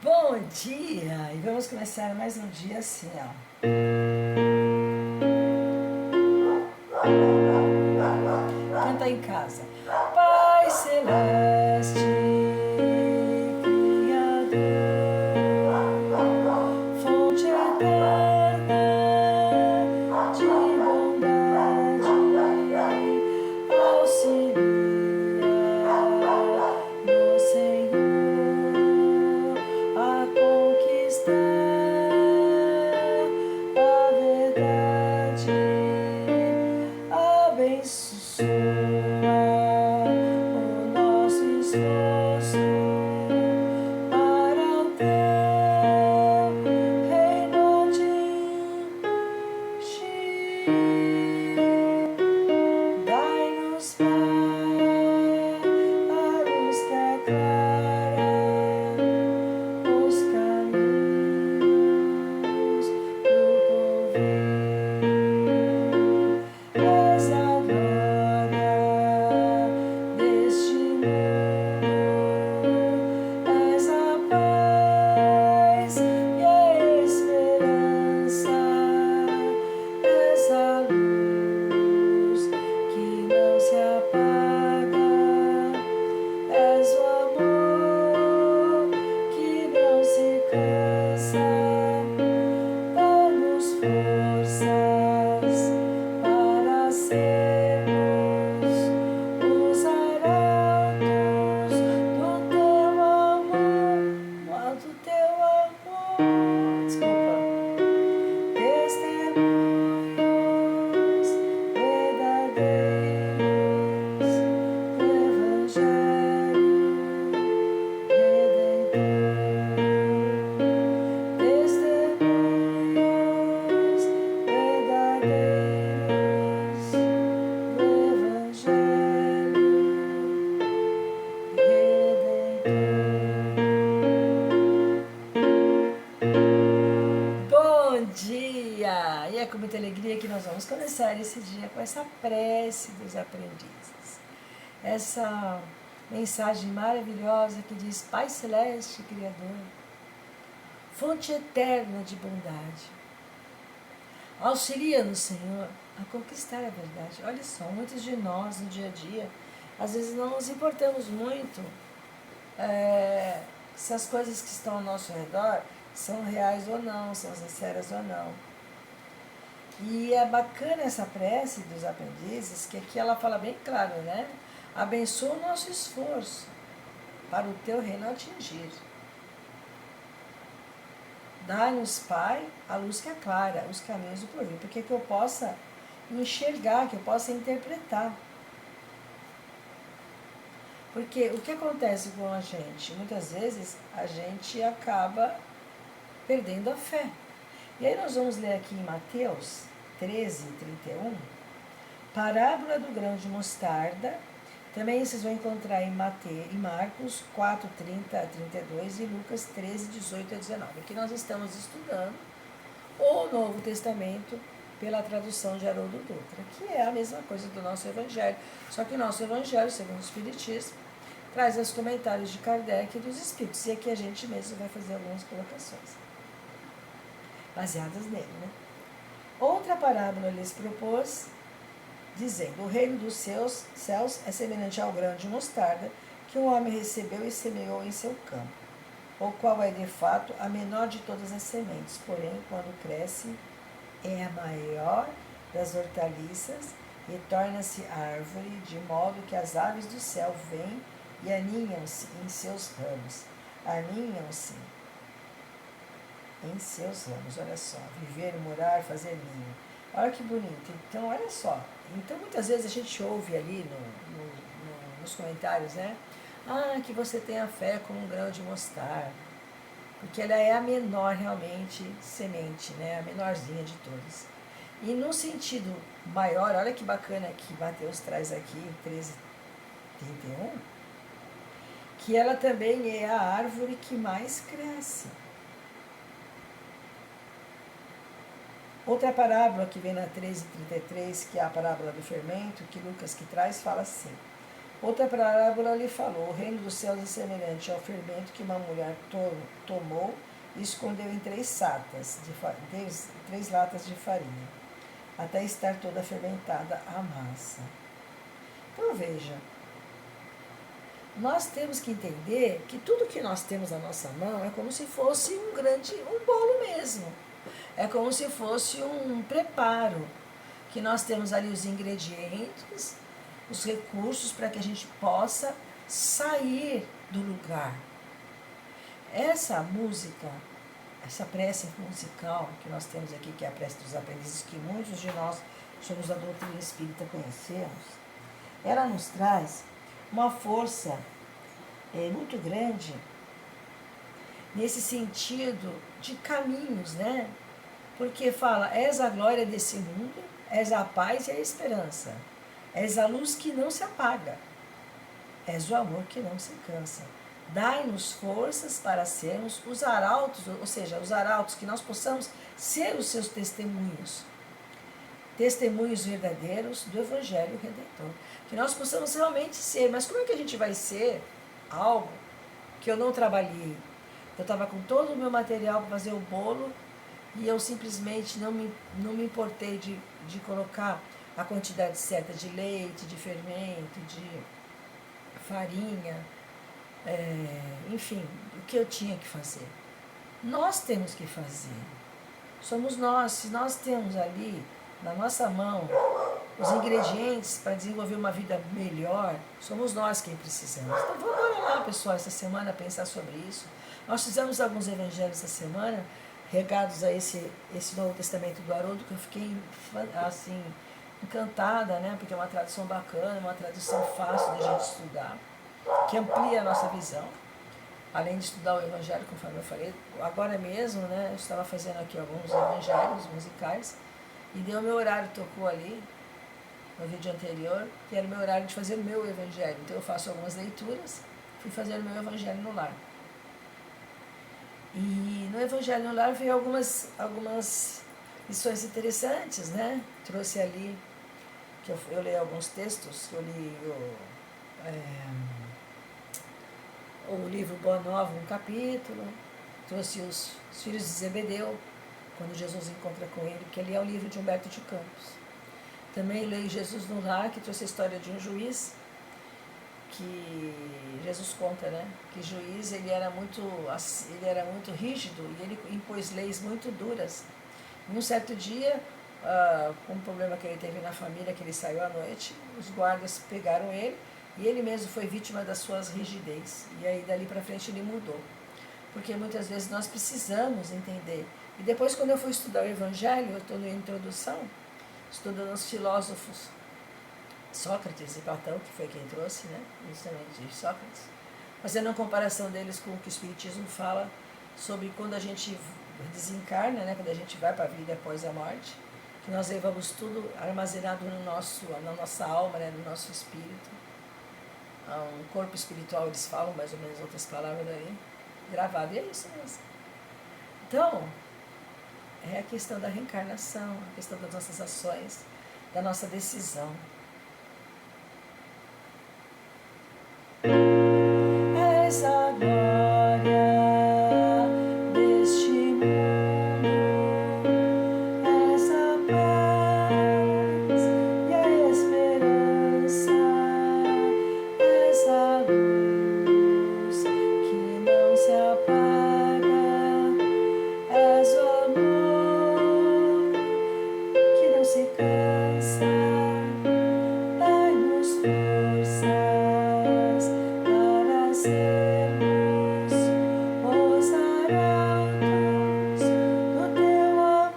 Bom dia! E vamos começar mais um dia assim, ó. Canta em casa. Pai Celeste, Criador, fonte eterna de bondade, auxilia no Senhor a conquistar a verdade, abençoa o nosso esforço para o teu reino atingir. Dai-nos, Pai, a luz que aclara os caminhos do porvir. És a glória deste mundo, és a paz e a esperança, és a luz que não se apaga, és o amor que não se cansa. Dá-nos forças para sermos os arautos do teu amor, do teu amor. Desculpa. Testemunhos verdadeiros do Evangelho Redentor. Testemunhos verdadeiros do Evangelho Redentor. Bom dia! E é com muita alegria que nós vamos começar esse dia com essa prece dos aprendizes. Essa mensagem maravilhosa que diz: Pai Celeste, Criador, fonte eterna de bondade, auxilia-nos, Senhor, a conquistar a verdade. Olha só, muitos de nós no dia a dia, às vezes não nos importamos muito se as coisas que estão ao nosso redor são reais ou não, são sinceras ou não. E é bacana essa prece dos aprendizes, que aqui ela fala bem claro, né? Abençoa o nosso esforço para o teu reino atingir. Dá-nos, Pai, a luz que aclara os caminhos do porvir, porque que eu possa enxergar, que eu possa interpretar. Porque o que acontece com a gente? Muitas vezes a gente acaba perdendo a fé. E aí nós vamos ler aqui em Mateus 13:31, parábola do grão de mostarda. Também vocês vão encontrar em Marcos 4:30-32 e Lucas 13:18-19. Aqui nós estamos estudando o Novo Testamento pela tradução de Haroldo Dutra, que é a mesma coisa do nosso Evangelho, só que o nosso Evangelho, segundo o Espiritismo, traz os comentários de Kardec e dos Espíritos, e aqui a gente mesmo vai fazer algumas colocações baseadas nele, né? Outra parábola lhes propôs, dizendo: o reino dos céus é semelhante ao grão de mostarda que um homem recebeu e semeou em seu campo, o qual é de fato a menor de todas as sementes, porém, quando cresce, é a maior das hortaliças e torna-se árvore, de modo que as aves do céu vêm e aninham-se em seus ramos. Aninham-se em seus ramos, olha só, viver, morar, fazer ninho. Olha que bonito. Então, olha só. Então, muitas vezes a gente ouve ali nos comentários, né? Ah, que você tem a fé como um grão de mostarda. Porque ela é a menor, realmente, semente, né? A menorzinha de todas. E no sentido maior, olha que bacana que Mateus traz aqui, 13:31, que ela também é a árvore que mais cresce. Outra parábola que vem na 13:33, que é a parábola do fermento, que Lucas que traz, fala assim: Outra parábola lhe falou: o reino dos céus é semelhante ao fermento que uma mulher tomou e escondeu em 3 latas de farinha, até estar toda fermentada a massa. Então veja, nós temos que entender que tudo que nós temos na nossa mão é como se fosse um bolo mesmo. É como se fosse um preparo, que nós temos ali os ingredientes, os recursos para que a gente possa sair do lugar. Essa música, essa prece musical que nós temos aqui, que é a prece dos aprendizes, que muitos de nós somos da doutrina espírita conhecemos, ela nos traz uma força muito grande nesse sentido de caminhos, né? Porque fala: és a glória desse mundo, és a paz e a esperança, és a luz que não se apaga, és o amor que não se cansa. Dai-nos forças para sermos os arautos, ou seja, os arautos, que nós possamos ser os seus testemunhos verdadeiros do Evangelho Redentor. Que nós possamos realmente ser. Mas como é que a gente vai ser algo que eu não trabalhei? Eu estava com todo o meu material para fazer o bolo e eu simplesmente não me importei de colocar a quantidade certa de leite, de fermento, de farinha, enfim, o que eu tinha que fazer. Nós temos que fazer. Somos nós. Se nós temos ali na nossa mão os ingredientes para desenvolver uma vida melhor, somos nós quem precisamos. Então vamos lá, pessoal, essa semana pensar sobre isso. Nós fizemos alguns evangelhos essa semana, regados a esse Novo Testamento do Haroldo, que eu fiquei assim encantada, né? Porque é uma tradução bacana, uma tradução fácil de a gente estudar, que amplia a nossa visão. Além de estudar o Evangelho, conforme eu falei, agora mesmo, né? Eu estava fazendo aqui alguns evangelhos musicais e deu o meu horário, tocou ali no vídeo anterior, que era o meu horário de fazer o meu Evangelho. Então eu faço algumas leituras, fui fazer o meu Evangelho no lar. E no Evangelho no lar veio algumas lições interessantes, né? Trouxe ali, que eu li alguns textos, eu li o livro Boa Nova, um capítulo, trouxe os filhos de Zebedeu, quando Jesus encontra com ele, que ali é o livro de Humberto de Campos. Também leio Jesus no Lar, que trouxe a história de um juiz, que Jesus conta, né? Que juiz ele era muito rígido e ele impôs leis muito duras. Em um certo dia, com um problema que ele teve na família, que ele saiu à noite, os guardas pegaram ele e ele mesmo foi vítima das suas rigidez. E aí dali para frente ele mudou. Porque muitas vezes nós precisamos entender. E depois, quando eu fui estudar o Evangelho, eu estou na introdução, estudando os filósofos, Sócrates e Platão, que foi quem trouxe, né? Justamente de Sócrates, fazendo uma comparação deles com o que o Espiritismo fala sobre quando a gente desencarna, né? Quando a gente vai para a vida após a morte, que nós levamos tudo armazenado na nossa alma, né? No nosso espírito. Um corpo espiritual, eles falam mais ou menos outras palavras aí, gravado, e é isso mesmo. Então, é a questão da reencarnação, a questão das nossas ações, da nossa decisão. És a glória deste mundo, és a paz e a esperança, és a luz que não se apaga, és o amor que não se cansa. Dai-nos forças para sermos os arautos do teu amor,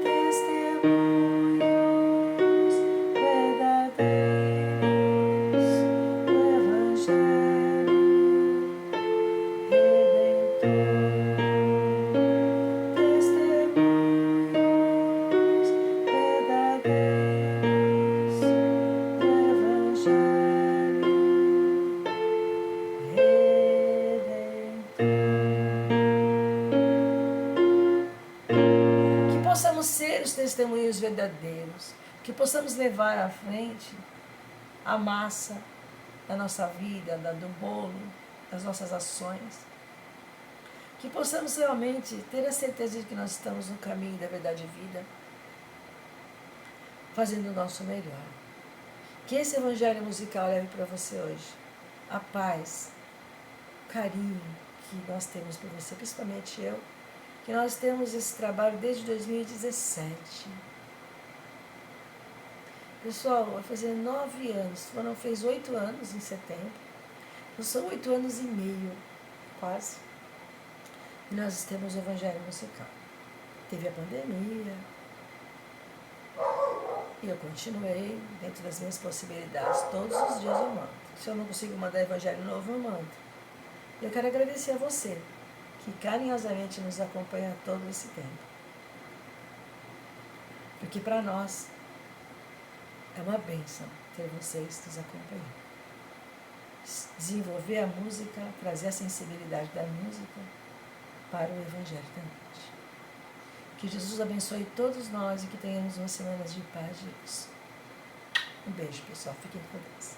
testemunhos verdadeiros do Evangelho Redentor, testemunhos verdadeiros do Evangelho Redentor. Que possamos ser os testemunhos verdadeiros, que possamos levar à frente a massa da nossa vida, do bolo, das nossas ações. Que possamos realmente ter a certeza de que nós estamos no caminho da verdade e vida, fazendo o nosso melhor. Que esse evangelho musical leve para você hoje a paz, o carinho que nós temos por você, principalmente eu, que nós temos esse trabalho desde 2017. Pessoal, vai fazer 9 anos, fez 8 anos em setembro, então são 8 anos e meio, quase, e nós temos o evangelho musical. Teve a pandemia, e eu continuei dentro das minhas possibilidades. Todos os dias eu mando. Se eu não consigo mandar evangelho novo, eu mando. Eu quero agradecer a você, que carinhosamente nos acompanha todo esse tempo. Porque para nós é uma bênção ter vocês nos acompanhando. Desenvolver a música, trazer a sensibilidade da música para o Evangelho da Noite. Que Jesus abençoe todos nós e que tenhamos umas semanas de paz e luz. Um beijo, pessoal. Fiquem com Deus.